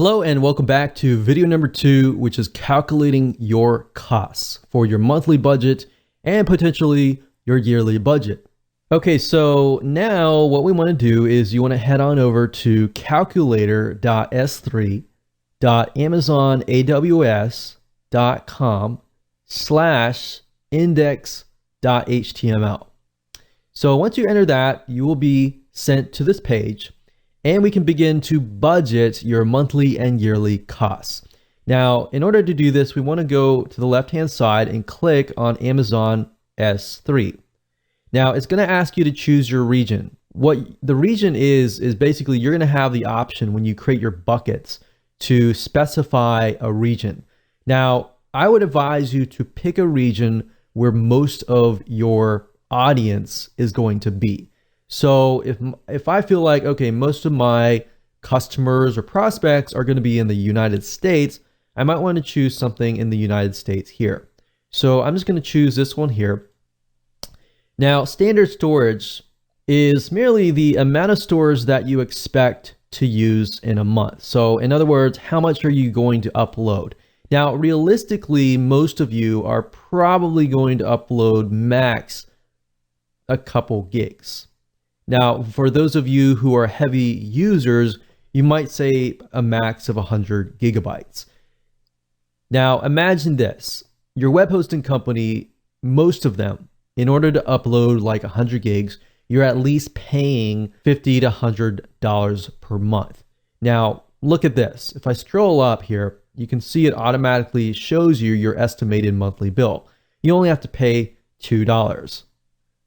Hello and welcome back to video number 2, which is calculating your costs for your monthly budget and potentially your yearly budget. Okay, so now what we want to do is you want to head on over to calculator.s3.amazon.aws.com/index.html. So once you enter that, you will be sent to this page, and we can begin to budget your monthly and yearly costs. Now, in order to do this, we want to go to the left-hand side and click on Amazon S3. Now, it's going to ask you to choose your region. What the region is basically you're going to have the option when you create your buckets to specify a region. Now, I would advise you to pick a region where most of your audience is going to be. So if I feel like, okay, most of my customers or prospects are going to be in the United States, I might want to choose something in the United States here. So I'm just going to choose this one here. Now, standard storage is merely the amount of storage that you expect to use in a month. So in other words, how much are you going to upload? Now, realistically, most of you are probably going to upload max a couple gigs. Now, for those of you who are heavy users, you might say a max of 100 gigabytes. Now, imagine this. Your web hosting company, most of them, in order to upload like 100 gigs, you're at least paying $50 to $100 per month. Now, look at this. If I scroll up here, you can see it automatically shows you your estimated monthly bill. You only have to pay $2.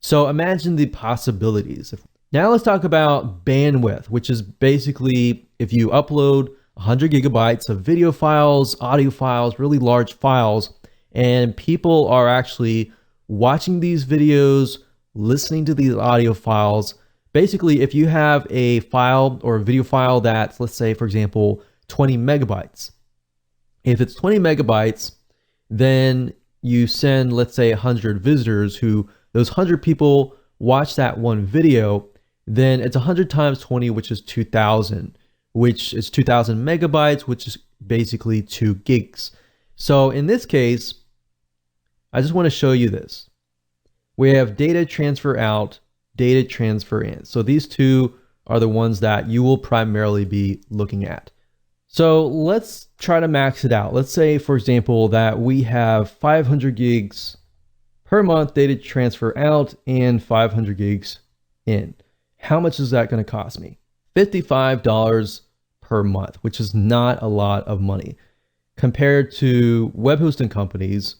So imagine the possibilities. Now let's talk about bandwidth, which is basically if you upload 100 gigabytes of video files, audio files, really large files, and people are actually watching these videos, listening to these audio files. Basically, if you have a file or a video file that's, let's say, for example, 20 megabytes. If it's 20 megabytes, then you send, let's say, 100 visitors who those 100 people watch that one video, then it's 100 times 20, which is 2,000, which is 2,000 megabytes, which is basically 2 gigs. So in this case, I just want to show you this. We have data transfer out, data transfer in. So these two are the ones that you will primarily be looking at. So let's try to max it out. Let's say, for example, that we have 500 gigs per month data transfer out and 500 gigs in. How much is that going to cost me? $55 per month, which is not a lot of money compared to web hosting companies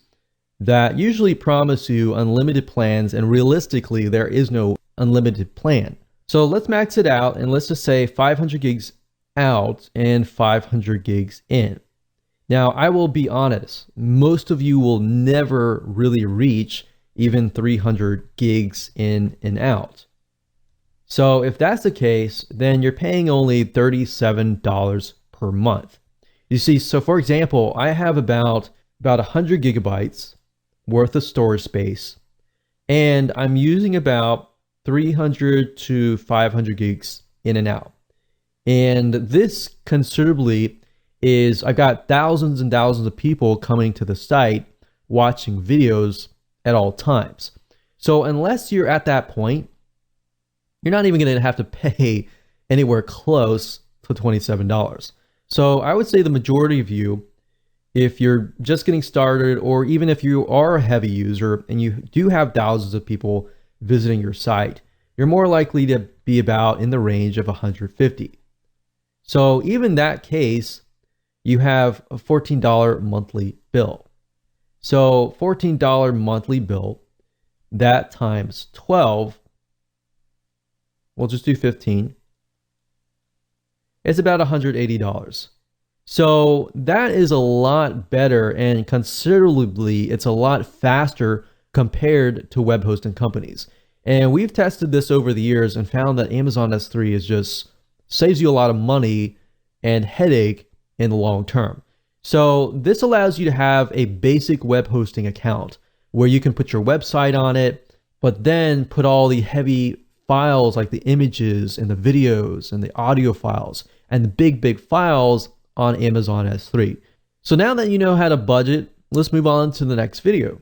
that usually promise you unlimited plans, and realistically, there is no unlimited plan. So let's max it out and let's just say 500 gigs out and 500 gigs in. Now, I will be honest, most of you will never really reach even 300 gigs in and out. So if that's the case, then you're paying only $37 per month. You see, so for example, I have about 100 gigabytes worth of storage space, and I'm using about 300 to 500 gigs in and out. And this considerably is, I got thousands and thousands of people coming to the site watching videos at all times. So unless you're at that point, you're not even going to have to pay anywhere close to $27. So I would say the majority of you, if you're just getting started, or even if you are a heavy user and you do have thousands of people visiting your site, you're more likely to be about in the range of 150. So even that case, you have a $14 monthly bill. So $14 monthly bill, that times 12, we'll just do 15. It's about $180. So that is a lot better, and considerably, it's a lot faster compared to web hosting companies. And we've tested this over the years and found that Amazon S3 is just saves you a lot of money and headache in the long term. So this allows you to have a basic web hosting account where you can put your website on it, but then put all the heavy files like the images and the videos and the audio files and the big files on Amazon S3. So now that you know how to budget, let's move on to the next video.